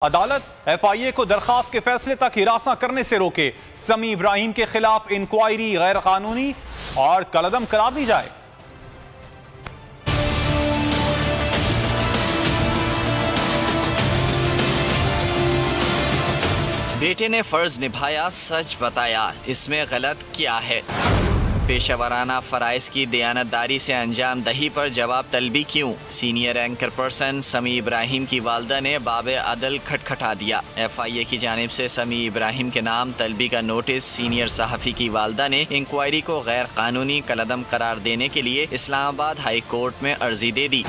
अदालत FIA को दरखास्त के फैसले तक हिरासा करने से रोके। समी इब्राहिम के खिलाफ इंक्वायरी गैर कानूनी और कलअदम करार दी जाए। बेटे ने फर्ज निभाया, सच बताया, इसमें गलत क्या है? पेशेवराना फ़राइज़ की दयानतदारी से अंजाम दही पर जवाब तलबी क्यों? सीनियर एंकर पर्सन समी इब्राहिम की वालदा ने बाब अदल खटखटा दिया। FIA की जानिब से समी इब्राहिम के नाम तलबी का नोटिस सीनियर सहाफ़ी की वालदा ने इंक्वायरी को गैर कानूनी कलअदम करार देने के लिए इस्लामाबाद हाई कोर्ट में अर्जी दे दी।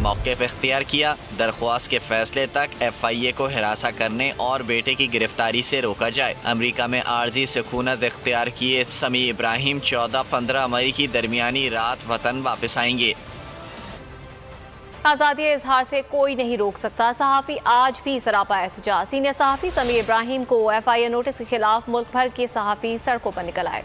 मौक़िफ़ इख्तियार किया, दरख्वास्त के फैसले तक FIA को हिरासा करने और बेटे की गिरफ्तारी से रोका जाए। अमरीका में आर्जी सुकूनत इख्तियार किए समी इब्राहिम 14-15 मई की दरमियानी रात वतन वापस आएंगे। आज़ादी इजहार से कोई नहीं रोक सकता, सहाफ़ी आज भी सरापा एहतजाज। सीनियर सहाफ़ी समी इब्राहिम को FIA नोटिस के खिलाफ मुल्क भर के सहाफ़ी सड़कों पर निकल आए।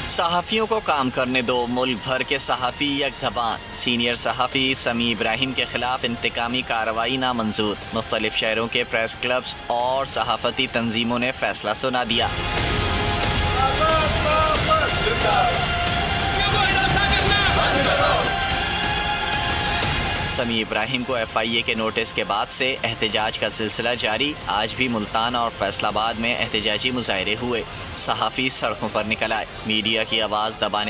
सहाफ़ियों को काम करने दो, मुल्क भर के सहाफ़ी एक ज़बान। सीनियर सहाफ़ी समी इब्राहिम के खिलाफ इंतकामी कार्रवाई नामंजूर। मुख्तलिफ शहरों के प्रेस क्लब्स और सहाफ़ती तंजीमों ने फैसला सुना दिया। समी इब्राहिम को FIA के नोटिस के बाद से एहतजाज का सिलसिला जारी। आज भी मुल्तान और फैसलाबाद में एहतजाजी मुजाहरे हुए। सहाफ़ी सड़कों पर निकल आए। मीडिया की आवाज़ दबाने